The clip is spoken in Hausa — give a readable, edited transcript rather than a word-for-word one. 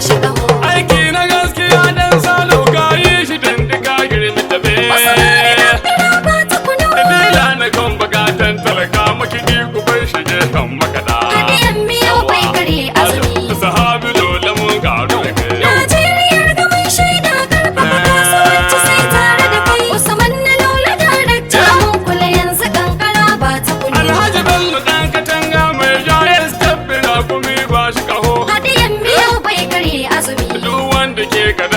shi gaho. Aiki na gaskiya dan salo kayi shi dan duka girmi tabe. Ba ta kuno. Dila na kan bukatan talaka makidi ku bar shi je kan makada. Hadiyan miyau bai kare azumi. Sahabi dole mun garu da kai. Najeriyar da mai shaida karfafa kasuwanci sai tare da kai. Usman na Lola darakta mun kula yanzu kankara ba ta kuno. Alhaji Bello dan katanga mai jayar step na kumi ba shi kaho. Hadiyan miyau bai kare azumi. Duk wanda ke kada